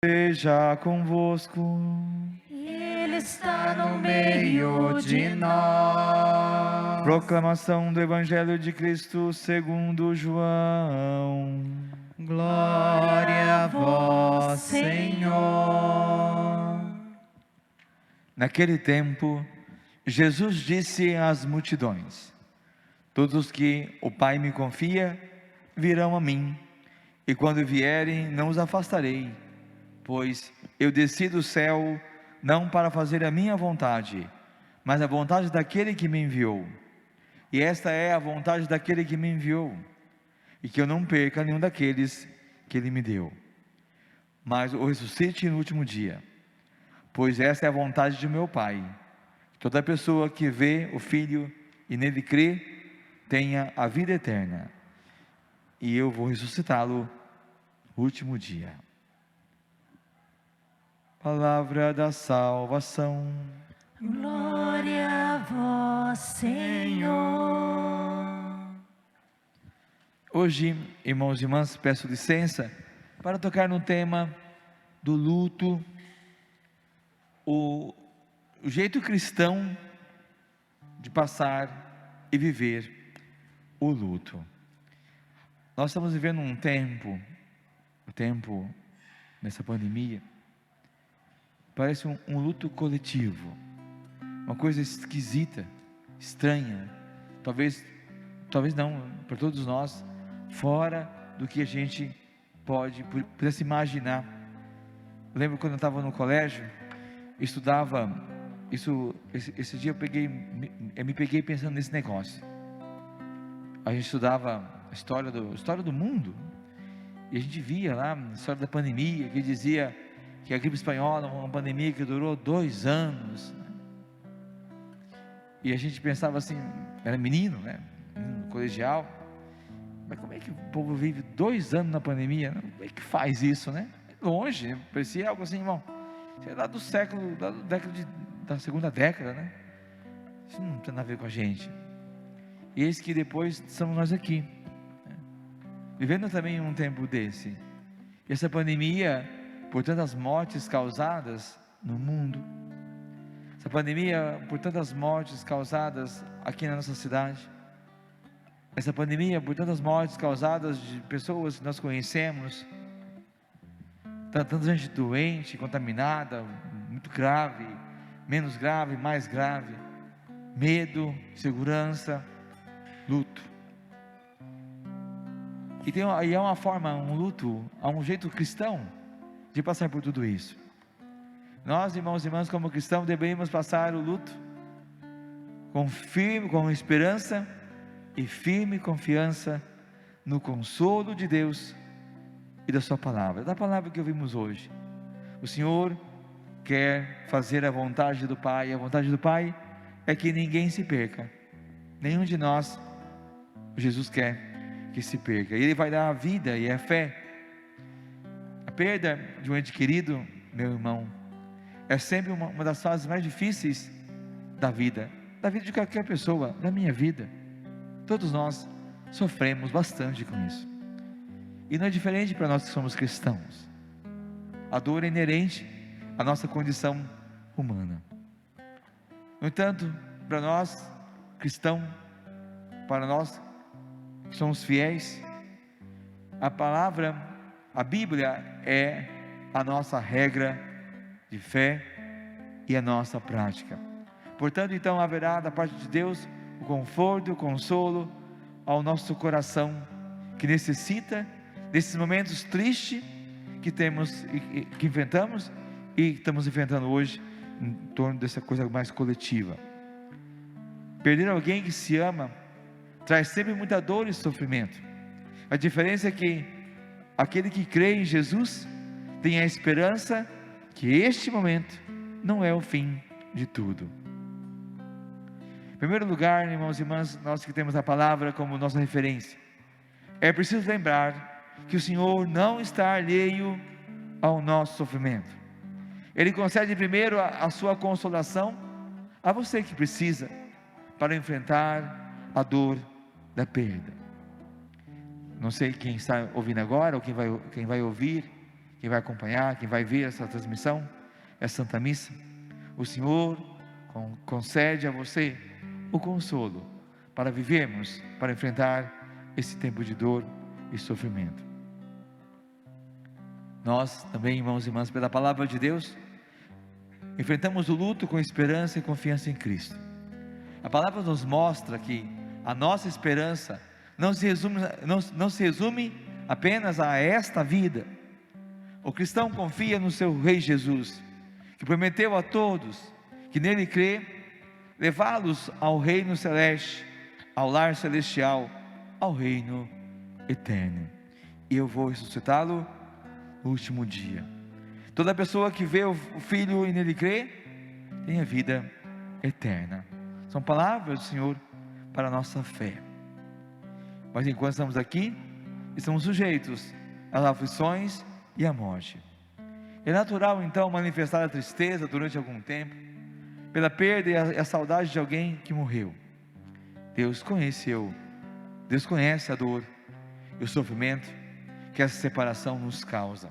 Seja convosco. Ele está no meio de nós. Proclamação do Evangelho de Cristo segundo João. Glória a vós, Senhor. Naquele tempo, Jesus disse às multidões: todos os que o Pai me confia virão a mim, e quando vierem não os afastarei, pois eu desci do céu não para fazer a minha vontade, mas a vontade daquele que me enviou. E esta é a vontade daquele que me enviou, e que eu não perca nenhum daqueles que ele me deu, mas o ressuscite no último dia. Pois esta é a vontade de meu Pai, que toda pessoa que vê o Filho e nele crê, tenha a vida eterna, e eu vou ressuscitá-lo no último dia. Palavra da salvação. Glória a vós, Senhor. Hoje, irmãos e irmãs, peço licença para tocar no tema do luto, o jeito cristão de passar e viver o luto. Nós estamos vivendo um tempo nessa pandemia, parece um luto coletivo, uma coisa esquisita, estranha, talvez não, para todos nós, fora do que a gente pudesse imaginar. Lembro quando eu estava no colégio, estudava, esse dia eu me peguei pensando nesse negócio. A gente estudava a história do mundo, e a gente via lá a história da pandemia, que dizia que a gripe espanhola é uma pandemia que durou 2 anos, e a gente pensava assim, era menino, menino colegial, mas como é que o povo vive 2 anos na pandemia, né? Como é que faz isso, né? Longe, parecia algo assim, irmão, sei lá, da segunda década, né? Isso não tem nada a ver com a gente. E eis que depois estamos nós aqui, vivendo também um tempo desse, e essa pandemia, por tantas mortes causadas no mundo, essa pandemia por tantas mortes causadas aqui na nossa cidade, essa pandemia por tantas mortes causadas de pessoas que nós conhecemos, tanta gente doente, contaminada, muito grave, menos grave, mais grave, medo, insegurança, luto. E é uma forma, um luto, há um jeito cristão de passar por tudo isso. Nós, irmãos e irmãs, como cristãos, deveríamos passar o luto com esperança e firme confiança no consolo de Deus e da sua palavra, da palavra que ouvimos hoje. O Senhor quer fazer a vontade do Pai, e a vontade do Pai é que ninguém se perca, nenhum de nós, Jesus quer que se perca, Ele vai dar a vida e a fé. A perda de um ente querido, meu irmão, é sempre uma das fases mais difíceis da vida de qualquer pessoa, da minha vida. Todos nós sofremos bastante com isso, e não é diferente para nós que somos cristãos. A dor é inerente à nossa condição humana. No entanto, para nós cristãos, para nós que somos fiéis, a Bíblia é a nossa regra de fé e a nossa prática. Portanto, então, haverá da parte de Deus o conforto, o consolo ao nosso coração, que necessita desses momentos tristes que temos, que enfrentamos e que estamos enfrentando hoje, em torno dessa coisa mais coletiva. Perder alguém que se ama traz sempre muita dor e sofrimento. A diferença é que aquele que crê em Jesus tem a esperança que este momento não é o fim de tudo. Em primeiro lugar, irmãos e irmãs, nós que temos a palavra como nossa referência, é preciso lembrar que o Senhor não está alheio ao nosso sofrimento. Ele concede primeiro a sua consolação a você que precisa, para enfrentar a dor da perda. Não sei quem está ouvindo agora, ou quem vai ouvir, quem vai acompanhar, quem vai ver essa transmissão, essa Santa Missa, o Senhor concede a você o consolo para vivermos, para enfrentar esse tempo de dor e sofrimento. Nós também, irmãos e irmãs, pela palavra de Deus, enfrentamos o luto com esperança e confiança em Cristo. A palavra nos mostra que a nossa esperança não se resume apenas a esta vida. O cristão confia no seu Rei Jesus, que prometeu a todos que nele crê, levá-los ao reino celeste, ao lar celestial, ao reino eterno. E eu vou ressuscitá-lo no último dia. Toda pessoa que vê o Filho e nele crê, tem a vida eterna. São palavras do Senhor para a nossa fé. Mas enquanto estamos aqui, estamos sujeitos às aflições e à morte. É natural então manifestar a tristeza durante algum tempo, pela perda e a saudade de alguém que morreu. Deus conhece a dor e o sofrimento que essa separação nos causa.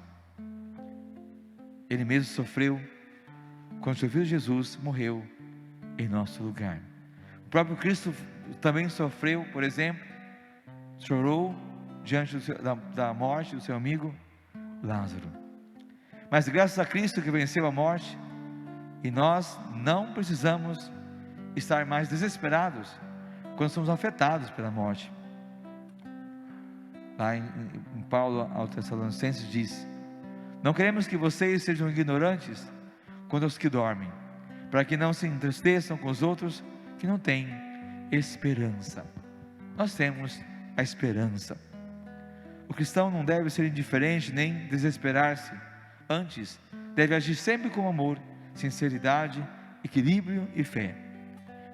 Ele mesmo sofreu quando seu Filho Jesus morreu em nosso lugar. O próprio Cristo também sofreu, por exemplo, chorou diante da morte do seu amigo Lázaro. Mas graças a Cristo que venceu a morte, e nós não precisamos estar mais desesperados quando somos afetados pela morte. Lá em Paulo aos Tessalonicenses diz: não queremos que vocês sejam ignorantes quando os que dormem, para que não se entristeçam com os outros que não têm esperança. Nós temos a esperança. O cristão não deve ser indiferente nem desesperar-se. Antes, deve agir sempre com amor, sinceridade, equilíbrio e fé.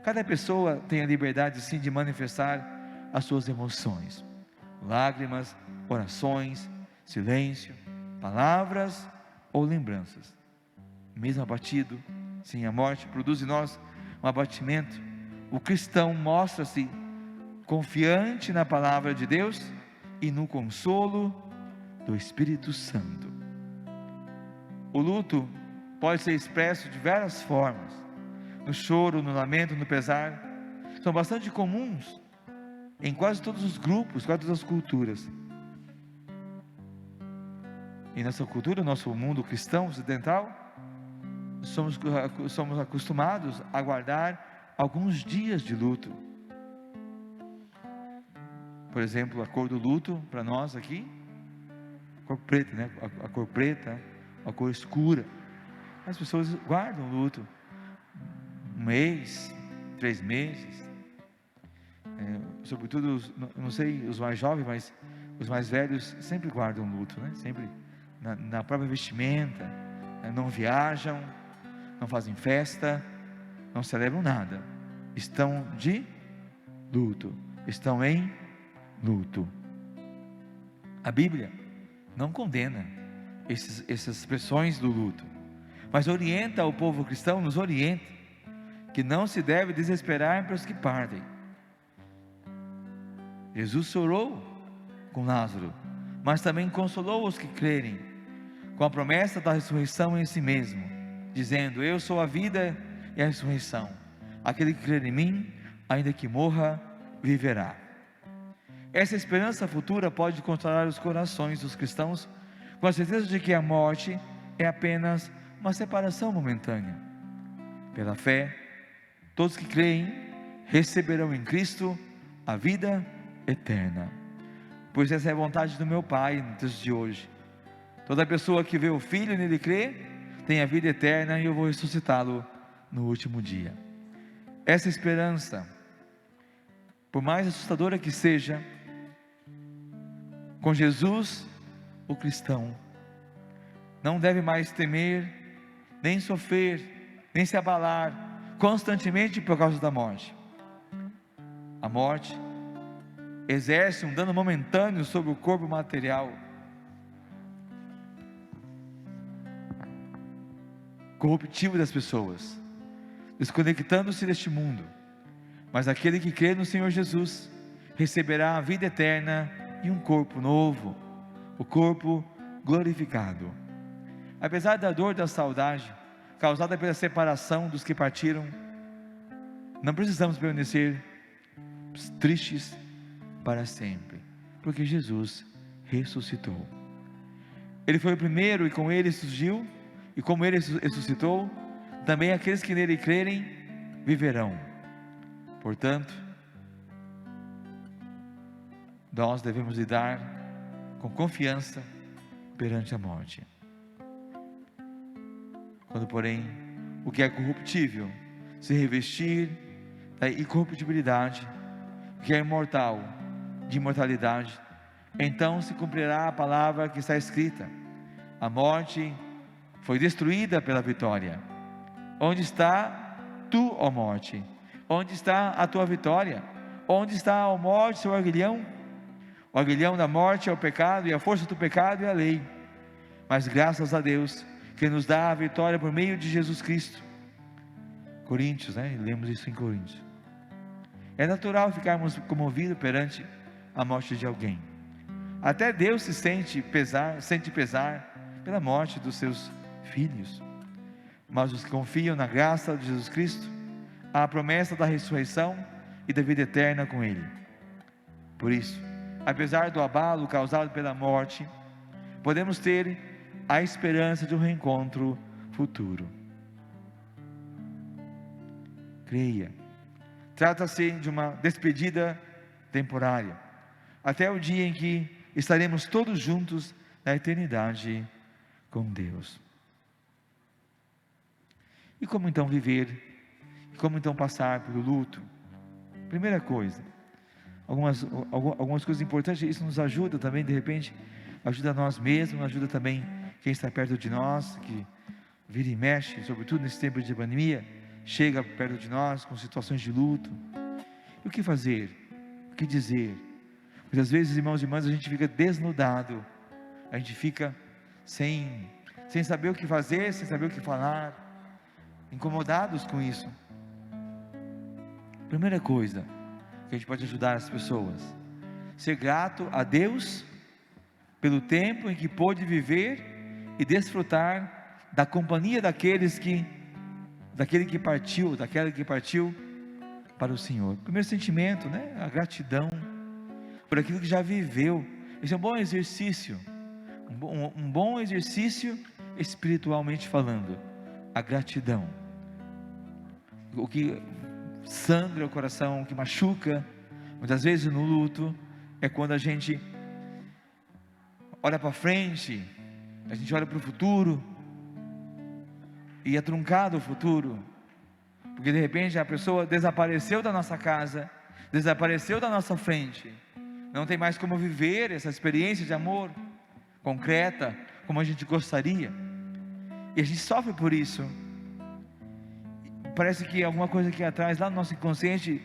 Cada pessoa tem a liberdade sim de manifestar as suas emoções: lágrimas, orações, silêncio, palavras ou lembranças. Mesmo abatido, sim, a morte produz em nós um abatimento. O cristão mostra-se confiante na palavra de Deus e no consolo do Espírito Santo. O luto pode ser expresso de várias formas: no choro, no lamento, no pesar. São bastante comuns em quase todos os grupos, quase todas as culturas. Em nossa cultura, nosso mundo cristão ocidental, somos acostumados a guardar alguns dias de luto. Por exemplo, a cor do luto para nós aqui, cor preta, né? A cor preta, a cor escura. As pessoas guardam luto 1 mês, 3 meses. Sobretudo, não sei os mais jovens, mas os mais velhos sempre guardam luto, né? Sempre na própria vestimenta, não viajam, não fazem festa, não celebram nada, estão de luto, estão em luto. A Bíblia não condena essas expressões do luto, mas orienta o povo cristão, nos orienta, que não se deve desesperar pelos que partem. Jesus chorou com Lázaro, mas também consolou os que crerem, com a promessa da ressurreição em si mesmo, dizendo: eu sou a vida e a ressurreição, aquele que crer em mim, ainda que morra, viverá. Essa esperança futura pode consolar os corações dos cristãos, com a certeza de que a morte é apenas uma separação momentânea. Pela fé, todos que creem receberão em Cristo a vida eterna, pois essa é a vontade do meu Pai. No texto de hoje, toda pessoa que vê o Filho e nele crê, tem a vida eterna, e eu vou ressuscitá-lo no último dia. Essa esperança, por mais assustadora que seja, com Jesus, o cristão não deve mais temer, nem sofrer, nem se abalar constantemente por causa da morte. A morte exerce um dano momentâneo sobre o corpo material, corruptível das pessoas, desconectando-se deste mundo. Mas aquele que crê no Senhor Jesus receberá a vida eterna e um corpo novo, o corpo glorificado. apesar da dor da saudade, causada pela separação dos que partiram, não precisamos permanecer tristes para sempre, porque Jesus ressuscitou. Ele foi o primeiro e com ele surgiu, e como ele ressuscitou, também aqueles que nele crerem viverão. Portanto, nós devemos lidar com confiança perante a morte. Quando, porém, o que é corruptível se revestir da incorruptibilidade, o que é imortal de imortalidade, então se cumprirá a palavra que está escrita: a morte foi destruída pela vitória. Onde está tu, ó morte? Onde está a tua vitória? Onde está, ó morte, seu aguilhão? O aguilhão da morte é o pecado, e a força do pecado é a lei. Mas graças a Deus, que nos dá a vitória por meio de Jesus Cristo. Coríntios, né? Lemos isso em Coríntios. É natural ficarmos comovidos perante a morte de alguém. Até Deus sente pesar pela morte dos seus filhos. Mas os que confiam na graça de Jesus Cristo, há a promessa da ressurreição e da vida eterna com Ele. Por isso, apesar do abalo causado pela morte, podemos ter a esperança de um reencontro futuro. Creia, trata-se de uma despedida temporária, até o dia em que estaremos todos juntos na eternidade com Deus. E como então viver? E como então passar pelo luto? Primeira coisa, algumas coisas importantes. Isso nos ajuda também, de repente, ajuda nós mesmos, ajuda também quem está perto de nós, que vira e mexe, sobretudo nesse tempo de pandemia, chega perto de nós com situações de luto. E o que fazer? O que dizer? Muitas vezes, irmãos e irmãs, a gente fica desnudado, a gente fica sem saber o que fazer, sem saber o que falar, incomodados com isso. Primeira coisa que a gente pode ajudar as pessoas: ser grato a Deus pelo tempo em que pôde viver e desfrutar da companhia daquele que partiu para o Senhor. Primeiro sentimento, né? A gratidão por aquilo que já viveu. Esse é um bom exercício, um bom exercício espiritualmente falando, a gratidão. O que sangra o coração, o que machuca, muitas vezes no luto, é quando a gente olha para frente, a gente olha para o futuro, e é truncado o futuro, porque de repente a pessoa desapareceu da nossa casa, desapareceu da nossa frente, não tem mais como viver essa experiência de amor concreta, como a gente gostaria, e a gente sofre por isso. Parece que alguma coisa aqui atrás, lá no nosso inconsciente,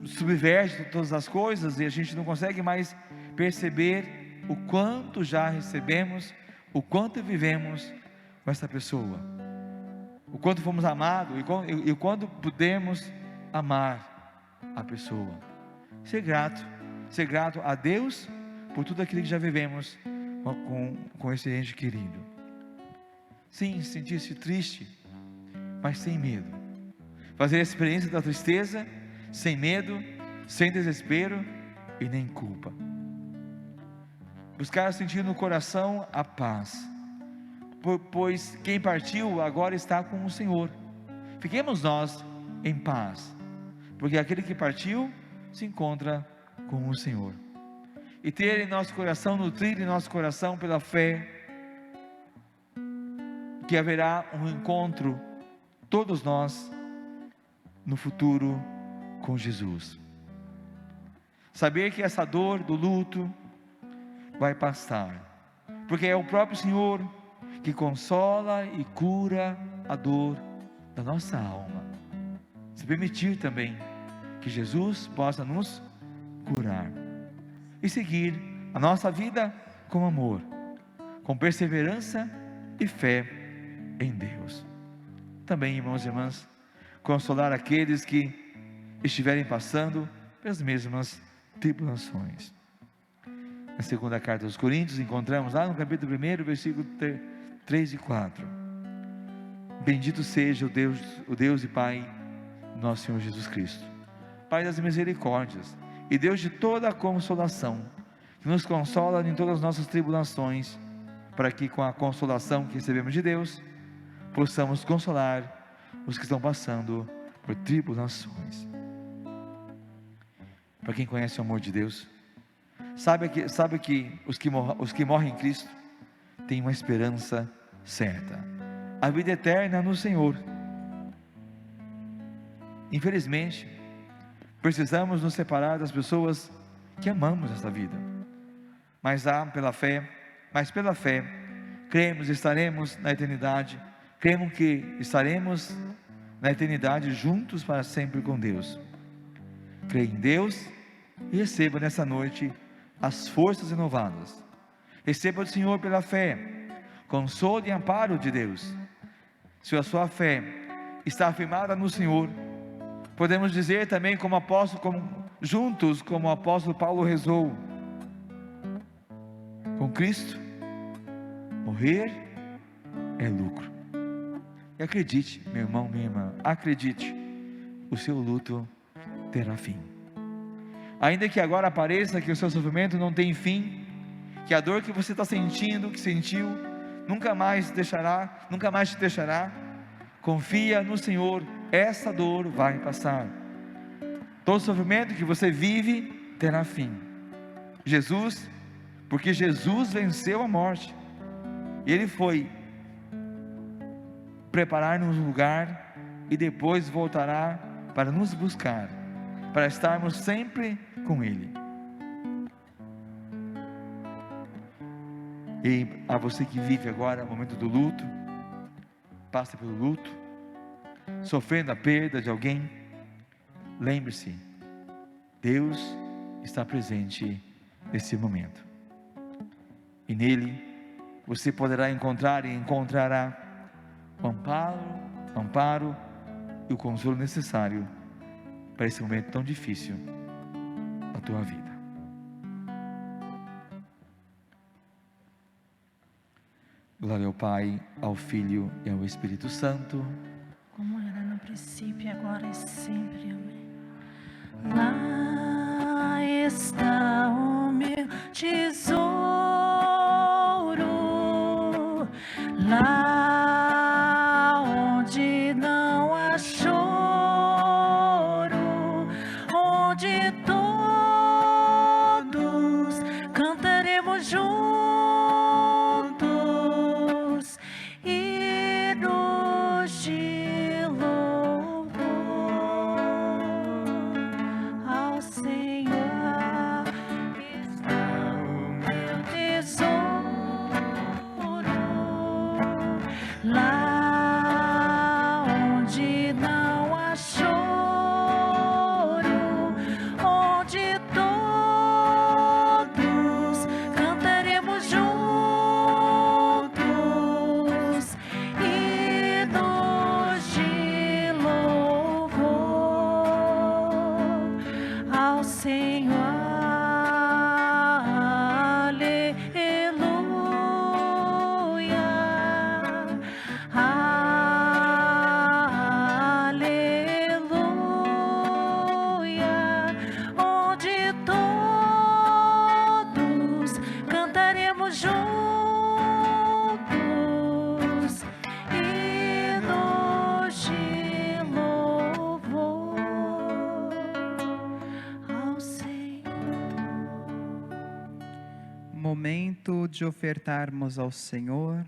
subverte todas as coisas, e a gente não consegue mais perceber o quanto já recebemos, o quanto vivemos com essa pessoa, o quanto fomos amados, e o quanto podemos amar a pessoa. Ser grato a Deus por tudo aquilo que já vivemos com esse ente querido. Sim, sentir-se triste, mas sem medo. Fazer a experiência da tristeza sem medo, sem desespero e nem culpa. Buscar sentir no coração a paz, pois quem partiu agora está com o Senhor. Fiquemos nós em paz, porque aquele que partiu se encontra com o Senhor. E ter em nosso coração, nutrir em nosso coração pela fé, que haverá um encontro, todos nós, no futuro com Jesus. Saber que essa dor do luto vai passar, porque é o próprio Senhor que consola e cura a dor da nossa alma. Se permitir também que Jesus possa nos curar e seguir a nossa vida com amor, com perseverança e fé em Deus. Também, irmãos e irmãs, consolar aqueles que estiverem passando pelas mesmas tribulações. Na segunda carta aos Coríntios, encontramos lá no capítulo 1, versículo 3 e 4. Bendito seja o Deus e Pai, nosso Senhor Jesus Cristo, Pai das misericórdias e Deus de toda a consolação, que nos consola em todas as nossas tribulações, para que com a consolação que recebemos de Deus, possamos consolar os que estão passando por tribulações. Para quem conhece o amor de Deus, sabe que os que morrem em Cristo têm uma esperança certa, a vida eterna no Senhor. Infelizmente, precisamos nos separar das pessoas que amamos esta vida, mas pela fé, cremos que estaremos na eternidade, cremos que estaremos na eternidade juntos para sempre com Deus. Creia em Deus e receba nessa noite as forças renovadas. Receba do Senhor pela fé, consolo e amparo de Deus. Se a sua fé está afirmada no Senhor, podemos dizer também juntos, como o apóstolo Paulo rezou: com Cristo, morrer é lucro. E acredite, meu irmão, minha irmã, acredite, o seu luto terá fim. Ainda que agora pareça que o seu sofrimento não tem fim, que a dor que você está sentindo, que sentiu, nunca mais te deixará, confia no Senhor, essa dor vai passar. Todo sofrimento que você vive terá fim. Porque Jesus venceu a morte, e Ele foi preparar-nos um lugar, e depois voltará para nos buscar, para estarmos sempre com Ele. E a você que vive agora o momento do luto, passa pelo luto, sofrendo a perda de alguém, lembre-se, Deus está presente nesse momento, e nele você poderá encontrar e encontrará o amparo e o consolo necessário para esse momento tão difícil da tua vida. Glória ao Pai, ao Filho e ao Espírito Santo, como era no princípio, agora e sempre. Amém. Lá está o meu tesouro, lá onde não há choro, onde todos cantaremos juntos hinos de louvor ao Senhor. Está o meu tesouro, lá onde não há choro, onde todos cantaremos juntos hinos de louvor ao Senhor. Momento de ofertarmos ao Senhor